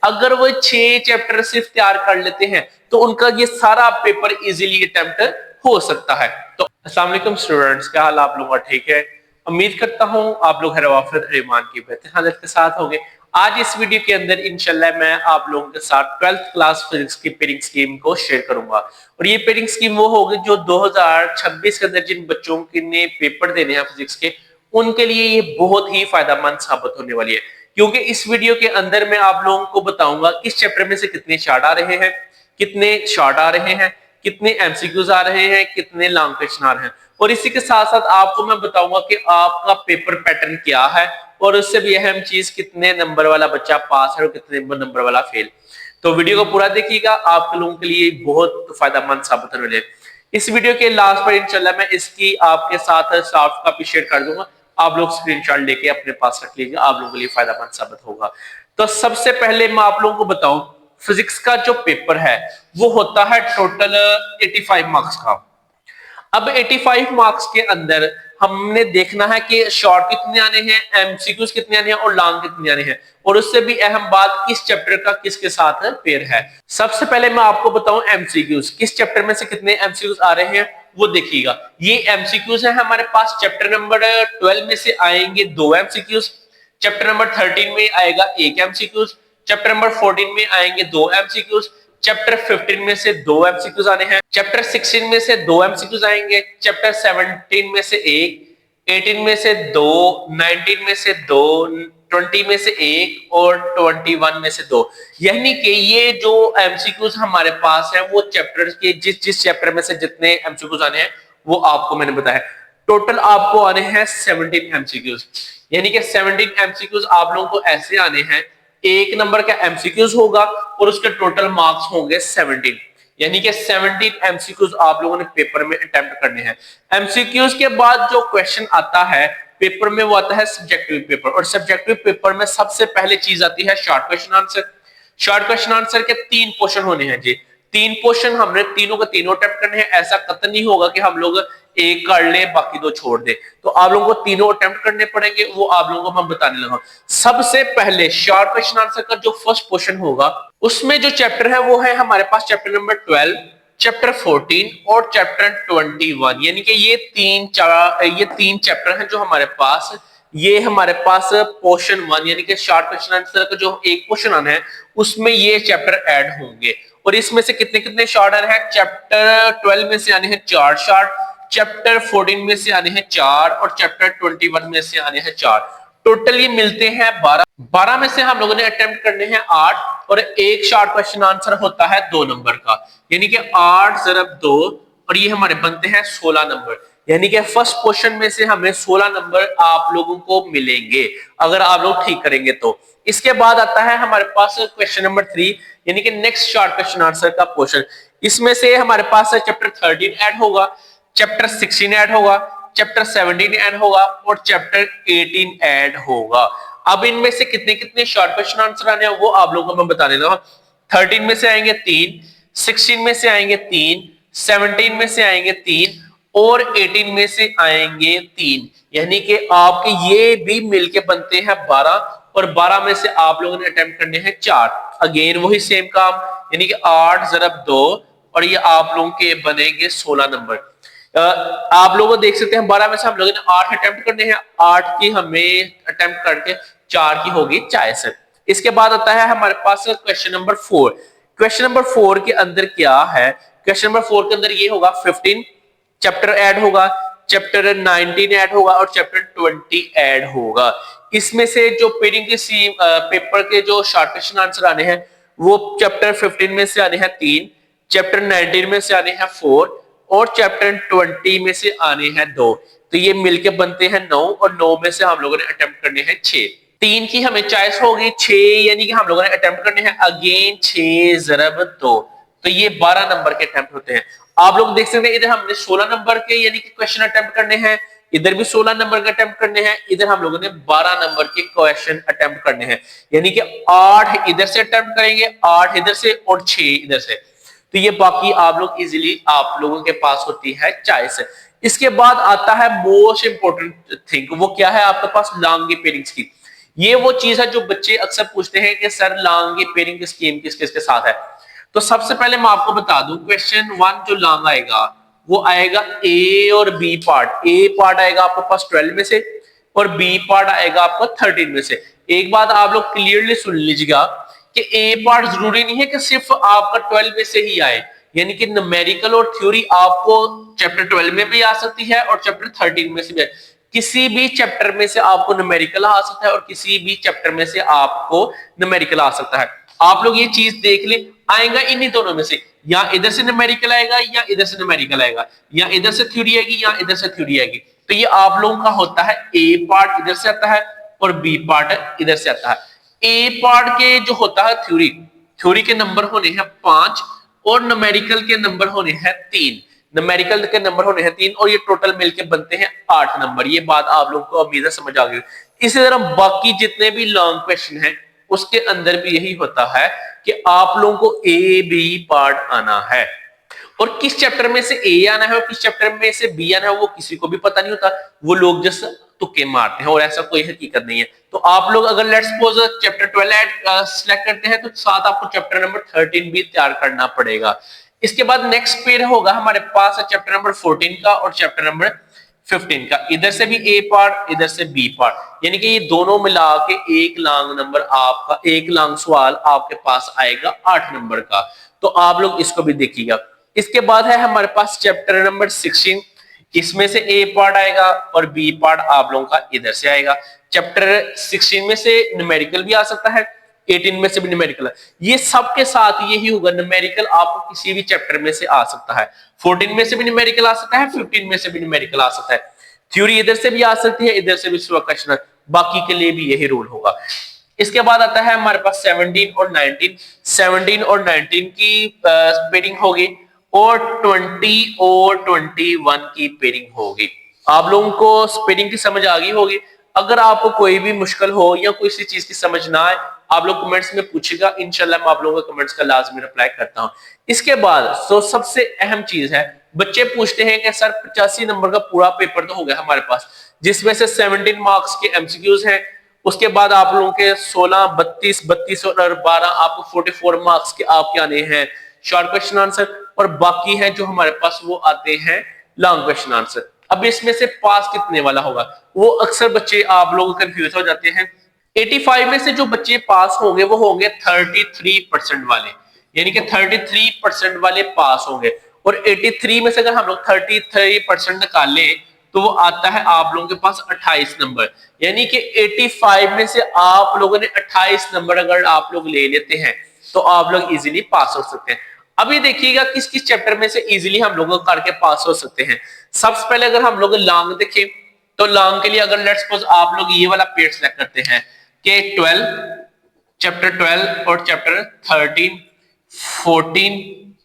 अगर वो 6 चैप्टर सिर्फ तैयार कर लेते हैं तो उनका ये सारा पेपर इजीली अटेम्प्ट हो सकता है। तो अस्सलाम वालेकुम स्टूडेंट्स, क्या हाल आप लोगों का? ठीक है, उम्मीद करता हूं आप लोग हरवाफियत ईमान की बेहतर हालत के साथ होंगे। आज इस वीडियो के अंदर इंशाल्लाह मैं आप लोगों के साथ 12th क्लास फिजिक्स की पेयरिंग स्कीम को शेयर करूंगा। और ये पेयरिंग स्कीम वो होगी जो 2026 के अंदर जिन बच्चों के ने पेपर देने हैं फिजिक्स के, उनके लिए ये बहुत ही फायदेमंद साबित होने वाली है। क्योंकि इस वीडियो के अंदर मैं आप लोगों को बताऊंगा किस चैप्टर में से कितने शार्ट आ रहे हैं, कितने शॉर्ट आ रहे हैं, कितने एमसीक्यूज आ रहे हैं, कितने लॉन्ग क्वेश्चन आ रहे हैं। और इसी के साथ साथ आपको मैं बताऊंगा कि आपका पेपर पैटर्न क्या है, और उससे भी अहम चीज कितने नंबर वाला बच्चा पास है और कितने नंबर वाला फेल। तो वीडियो को पूरा देखिएगा, आप लोगों के लिए बहुत फायदेमंद साबित होने वाले है। इस वीडियो के लास्ट पर इंशाल्लाह मैं इसकी आपके साथ सॉफ्ट कॉपी शेयर कर दूंगा, आप लोग स्क्रीनशॉट लेके अपने पास रख लीजिए, आप लोगों के लिए फायदेमंद साबित होगा। तो सबसे पहले मैं आप लोगों को बताऊं, फिजिक्स का जो पेपर है वो होता है टोटल 85 मार्क्स का। अब 85 मार्क्स के अंदर हमने देखना है कि शॉर्ट कितने आने हैं, एमसीक्यूज कितने आने हैं और लॉन्ग कितने आने हैं, और उससे भी अहम बात किस चैप्टर का किसके साथ पेयर है। सबसे पहले मैं आपको बताऊं एमसीक्यूज, किस चैप्टर में से कितने एमसीक्यूज आ रहे हैं वो देखिएगा। ये एमसीक्यूज है हमारे पास, चैप्टर नंबर 12 में से आएंगे 2 एमसीक्यूज, चैप्टर नंबर 13 में आएगा 1 एमसीक्यूज, चैप्टर नंबर 14 में आएंगे 2 एमसीक्यूज, चैप्टर 15 में से 2 एमसीक्यूज आने हैं, चैप्टर 16 में से 2 एमसीक्यूज आएंगे, चैप्टर 17 में से 1, 18 में से 2, 19 में से 2, 20 में से 1 और 21 में से 2। यानी कि ये जो एमसीक्यूज हमारे पास है वो चैप्टर के जिस जिस चैप्टर में से जितने एमसीक्यूज आने हैं वो आपको मैंने बताया। टोटल आपको आने हैं 17 एमसीक्यूज, यानी कि 17 एमसीक्यूज आप लोगों को ऐसे आने हैं, 1 नंबर का एमसीक्यूज होगा और उसके टोटल मार्क्स होंगे 17, यानी कि 17 एमसीक्यूज आप लोगों ने पेपर में अटेम्प्ट करने हैं। एमसीक्यूज के बाद जो क्वेश्चन आता है पेपर में वो आता है सब्जेक्टिव पेपर, और सब्जेक्टिव पेपर में सबसे पहले चीज आती है short question answer. Short question answer के 3 पोर्शन होने हैं जी, 3 पोर्शन हमने तीनों का तीनों अटेम्प्ट करने हैं। ऐसा कतई नहीं होगा कि हम लोग एक कर ले बाकी 2 छोड़ दे, तो आप लोगों को तीनों अटेम्प्ट करने पड़ेंगे, वो आप लोगों को हम बताने लगा। सबसे पहले शॉर्ट क्वेश्चन आंसर का जो फर्स्ट पोर्शन होगा उसमें जो चैप्टर है वो है हमारे पास चैप्टर नंबर 12, चैप्टर 14 और चैप्टर 21। यानी कि ये 3 चैप्टर हैं जो हमारे पास, ये हमारे पास पोर्शन 1 यानी कि शॉर्ट क्वेश्चन आंसर का जो एक पोर्शन आना है उसमें ये चैप्टर ऐड होंगे। और इसमें से कितने कितने शॉर्ट आने हैं, चैप्टर 12 में से आने हैं 4 शॉर्ट, चैप्टर 14 में से आने हैं 4 और चैप्टर 21 में से आने हैं 4। टोटल ये मिलते हैं 12। 12 में से हम लोगों ने अटेम्प्ट करने हैं 8, और एक शॉर्ट क्वेश्चन आंसर होता है 2 नंबर का, यानी कि 8 × 2 और ये हमारे बनते हैं 16 नंबर। यानी कि फर्स्ट क्वेश्चन में से हमें 16 नंबर आप लोगों को मिलेंगे अगर आप लोग ठीक करेंगे तो। इसके बाद आता है हमारे पास क्वेश्चन नंबर 3 यानी कि नेक्स्ट शॉर्ट क्वेश्चन आंसर का पोर्शन। इसमें से हमारे पास चैप्टर 13 ऐड होगा, चैप्टर 16 ऐड होगा, चैप्टर 17 ऐड होगा और चैप्टर 18 ऐड होगा। अब इनमें से कितने कितने शॉर्ट क्वेश्चन आंसर आने हैं वो आप लोगों को मैं बता देता हूं। 13 में से आएंगे 3, 16 में से आएंगे 3, 17 में से आएंगे 3 और 18 में से आएंगे 3, यानी कि आपके ये भी मिलके बनते हैं 12, और 12 में से आप लोगों ने अटेम्प्ट करने हैं 4। अगेन वही सेम काम, यानी कि 8 × 2 और ये आप लोगों के बनेंगे 16 नंबर। आप लोग देख सकते हैं 12 में से हम लोगों ने 8 अटेम्प्ट करने हैं, 8 की हमें अटेम्प्ट करके 4 की होगी चॉइस। इसके बाद आता है हमारे पास क्वेश्चन नंबर 4। क्वेश्चन नंबर 4 के अंदर क्या है, क्वेश्चन नंबर 4 के अंदर ये होगा 15 चैप्टर ऐड होगा, चैप्टर 19 ऐड होगा और चैप्टर 20 ऐड होगा। इसमें से जो पेयरिंग के पेपर के जो शॉर्ट क्वेश्चन आंसर आने हैं वो चैप्टर 15 में से आने हैं 3, चैप्टर 19 में से आने हैं 4 और चैप्टर 20 में से आने हैं 2। तो ये मिलके बनते हैं 9, और 9 में से हम लोगों ने अटेम्प्ट करने हैं 6। 3 की हमें चॉइस होगी 6, यानी कि हम लोगों ने अटेम्प्ट करने हैं अगेन 6 × 2, तो ये 12 नंबर के अटेम्प्ट होते हैं। आप लोग देख सकते हैं इधर हमने 16 नंबर के यानी कि क्वेश्चन अटेम्प्ट करने हैं, इधर भी 16 नंबर के अटेम्प्ट करने हैं, इधर हम लोगों ने 12 नंबर के क्वेश्चन अटेम्प्ट करने हैं, यानी कि 8 इधर से अटेम्प्ट करेंगे, 8 इधर से और 6 इधर से। तो ये बाकी आप लोग इजीली आप लोगों के पास होती है चॉइस। इसके बाद आता है मोस्ट इंपोर्टेंट थिंग, वो क्या है आपके पास लॉन्ग पेयरिंग्स की। ये वो चीज है जो बच्चे अक्सर पूछते हैं कि सर लॉन्ग की पेयरिंग की स्कीम किस किस के साथ है। तो सबसे पहले मैं आपको बता दूं, क्वेश्चन 1 जो लॉन्ग आएगा वो आएगा ए और बी पार्ट। ए पार्ट आएगा आपके पास 12 में से और बी पार्ट आएगा आपका 13 में से। एक बात आप लोग क्लियरली सुन लीजिएगा कि ए पार्ट जरूरी नहीं है कि सिर्फ आपका 12 में से ही आए, यानी कि न्यूमेरिकल और थ्योरी आपको चैप्टर 12 में भी आ सकती है और चैप्टर 13 में से भी। किसी भी चैप्टर में से आपको न्यूमेरिकल आ सकता है और किसी भी चैप्टर में से आपको न्यूमेरिकल आ सकता है। आप लोग ये चीज देख लें, आएगा इन्हीं दोनों में से, या इधर से न्यूमेरिकल आएगा या इधर से न्यूमेरिकल आएगा, या इधर से थ्योरी आएगी या इधर से थ्योरी आएगी। तो ये आप लोगों का होता है ए पार्ट इधर से आता है और बी पार्ट इधर से आता है। ए पार्ट के जो होता है थ्योरी, थ्योरी के नंबर होने हैं 5 और न्यूमेरिकल के नंबर होने हैं 3। न्यूमेरिकल के नंबर होने हैं 3 और ये टोटल मिलके बनते हैं 8 नंबर। ये बात आप लोगों को उम्मीद है समझ आ गई। इसी तरह बाकी जितने भी लॉन्ग क्वेश्चन हैं उसके अंदर भी यही होता है कि आप लोगों को ए बी पार्ट आना है और किस चैप्टर में से ए आना है और किस चैप्टर में से बी आना है वो किसी को भी पता नहीं होता। वो लोग जस्ट तुक्के मारते हैं और ऐसा कोई हकीकत नहीं है। तो आप लोग अगर लेट्स सपोज चैप्टर 12 सिलेक्ट करते हैं तो साथ आपको चैप्टर नंबर 13 भी तैयार करना पड़ेगा। इसके बाद नेक्स्ट पेयर होगा हमारे पास चैप्टर नंबर 14 का और चैप्टर नंबर 15 का। इधर से भी ए पार्ट इधर से बी पार्ट, यानी कि ये दोनों मिला के एक लॉन्ग नंबर आपका, एक लॉन्ग सवाल आपके पास आएगा 8 नंबर का। तो आप लोग इसको भी देखिएगा। इसके बाद है हमारे पास चैप्टर नंबर 16। इसमें से ए पार्ट आएगा और बी पार्ट आप लोगों का इधर से आएगा। चैप्टर 16 में से न्यूमेरिकल भी आ सकता है, 18 में से भी न्यूमेरिकल है। ये सबके साथ यही होगा, न्यूमेरिकल आपको किसी भी चैप्टर में से आ सकता है। 14 में से भी न्यूमेरिकल आ सकता है, 15 में से भी न्यूमेरिकल आ सकता है। थ्योरी इधर से भी आ सकती है, इधर से भी क्वेश्चन, बाकी के लिए भी यही रूल होगा। इसके बाद आता है हमारे पास 17 और 19। 17 और 19 की पेयरिंग होगी और 20 और 21 की पेयरिंग होगी। आप लोगों को पेयरिंग की समझ आ गई होगी। अगर आपको कोई भी मुश्किल हो या कोई सी चीज की समझ ना आए आप लोग कमेंट्स में पूछेगा, इंशाल्लाह मैं आप लोगों के कमेंट्स का लाजमी रिप्लाई करता हूं। इसके बाद सबसे अहम चीज है, बच्चे पूछते हैं कि सर 85 नंबर का पूरा पेपर तो हो गया हमारे पास, जिसमें से 17 मार्क्स के एमसीक्यूज हैं। उसके बाद आप लोगों के 16, 32, 32 और 12 आपको 44 मार्क्स के आपके आने हैं शॉर्ट क्वेश्चन आंसर, और बाकी है जो हमारे पास वो आते हैं लॉन्ग क्वेश्चन आंसर। अब इसमें से पास कितने वाला होगा, वो अक्सर बच्चे आप लोग कंफ्यूज हो जाते हैं। 85 में से जो बच्चे पास होंगे वो होंगे 33% वाले, यानी कि 33% वाले पास होंगे। और 83 में से अगर हम लोग 33% निकाल लें तो वो आता है आप लोगों के पास 28 नंबर, यानी कि 85 में से आप लोगों ने 28 नंबर अगर आप लोग ले लेते हैं तो आप लोग इजीली पास हो सकते हैं। अभी देखिएगा किस किस चैप्टर में से इजीली हम लोग करके पास हो सकते हैं। सबसे पहले अगर हम लोग लॉन्ग देखें तो लॉन्ग के लिए अगर लेट्स सपोज आप लोग ये वाला पेड़ सेलेक्ट करते हैं कि 12, चैप्टर 12 और चैप्टर 13, 14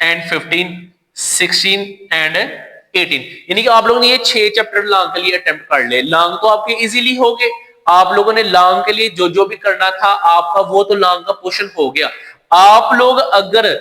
एंड 15, 16 एंड 18, यानी कि आप लोगों ने ये 6 चैप्टर लॉन्ग के लिए अटेम्प्ट कर ले। लॉन्ग तो आपके इजीली हो गए, आप लोगों ने लॉन्ग के लिए जो जो भी करना था आपका वो तो लॉन्ग का पोर्शन हो गया। आप लोग अगर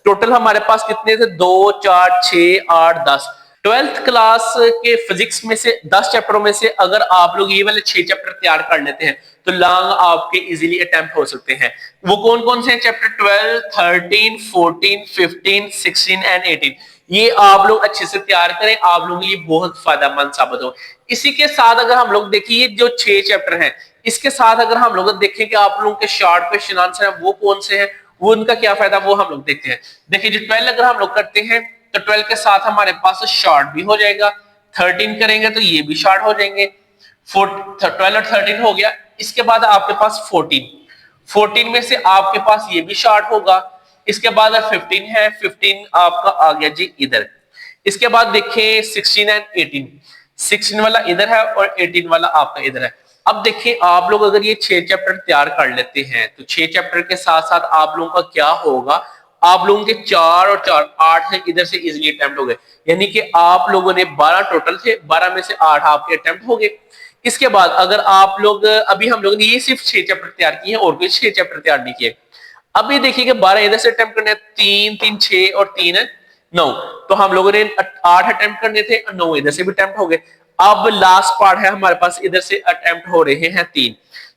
टोटल हमारे पास कितने थे, 2, 4, 6, 8, 10, 12th क्लास के फिजिक्स में से 10 चैप्टरों में से अगर आप लोग ये वाले 6 चैप्टर तैयार कर लेते हैं तो लॉन्ग आपके इजीली अटेम्प्ट हो सकते हैं। वो कौन कौन से हैं, चैप्टर 12, 13, 14, 15, 16 एंड 18। ये आप लोग अच्छे से तैयार करें, आप लोगों के लिए बहुत फायदेमंद साबित हो। इसी के साथ अगर हम लोग देखिए जो 6 चैप्टर हैं इसके साथ अगर हम लोग देखें कि आप लोगों के शॉर्ट क्वेश्चन आंसर है वो कौन से हैं, वो उनका क्या फायदा वो हम लोग देखते हैं। देखिए जो 12 अगर हम लोग करते हैं तो 12 के साथ हमारे पास शॉर्ट भी हो जाएगा, 13 करेंगे तो ये भी शॉर्ट हो जाएंगे, 12 और 13 हो गया। इसके बाद आपके पास 14 में से आपके पास ये भी शॉर्ट होगा। इसके बाद 15 है, 15 आपका आ गया जी इधर। इसके बाद देखिए 16 एंड 18, 16 वाला इधर है और 18 वाला आपका इधर है। अब देखिए आप लोग अगर ये 6 चैप्टर तैयार कर लेते हैं तो 6 चैप्टर के साथ साथ आप लोगों का क्या होगा, आप लोगों के 4 और 4 8 है इधर से इजीली अटेम्प्ट हो गए, यानी कि आप लोगों ने 12 टोटल थे, 12 में से 8 आपके अटेम्प्ट हो गए। इसके बाद अगर आप लोग अभी हम लोगों ने ये सिर्फ 6 चैप्टर तैयार किए हैं और कोई 6 चैप्टर तैयार नहीं किए। अभी देखिए 12 इधर से अटेम्प्ट करने, 3 3 6 और 3 है 9, तो हम लोगों ने 8 अटेम्प्ट करने थे और 9 इधर से भी अटेम्प्ट हो गए। अब लास्ट पार्ट है हमारे पास, इधर से अटेम्प्ट हो रहे हैं 3,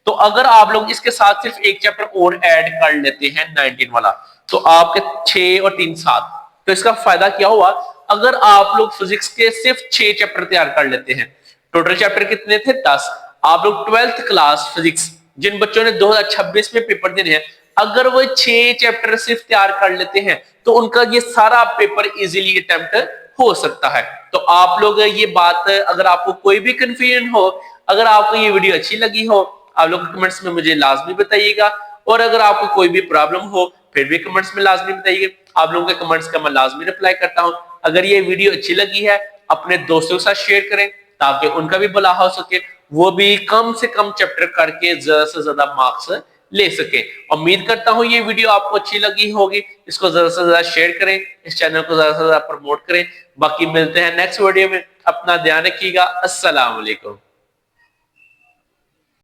तो अगर आप लोग इसके साथ सिर्फ एक चैप्टर और ऐड कर लेते हैं 19 वाला, तो आपके 6 और 3 7, तो इसका फायदा क्या हुआ? अगर आप लोग फिजिक्स के सिर्फ 6 चैप्टर तैयार कर लेते हैं, टोटल चैप्टर कितने थे? 10। आप लोग 12th क्लास फिजिक्स जिन बच्चों ने 2026 में पेपर देने हैं, अगर वो 6 चैप्टर सिर्फ तैयार कर लेते हैं तो उनका ये सारा पेपर इजीली अटेम्प्ट हो सकता है। तो आप लोग ये बात, अगर आपको कोई भी कंफ्यूजन हो, अगर आपको ये वीडियो अच्छी लगी हो, आप लोग कमेंट्स में मुझे लाजमी बताइएगा। और अगर आपको कोई भी प्रॉब्लम हो फिर भी कमेंट्स में लाजमी बताइएगा। आप लोगों के कमेंट्स का मैं लाजमी रिप्लाई करता हूं। अगर ये वीडियो अच्छी लगी है, अपने दोस्तों के साथ शेयर करें ताकि उनका भी भला हो सके, वो भी कम से कम चैप्टर करके ज्यादा से ज्यादा मार्क्स ले सके। उम्मीद करता हूं ये वीडियो आपको अच्छी लगी होगी। इसको ज्यादा से ज्यादा शेयर करें, इस चैनल को ज्यादा से ज्यादा प्रमोट करें। बाकी मिलते हैं नेक्स्ट वीडियो में। अपना ध्यान रखिएगा। अस्सलाम वालेकुम।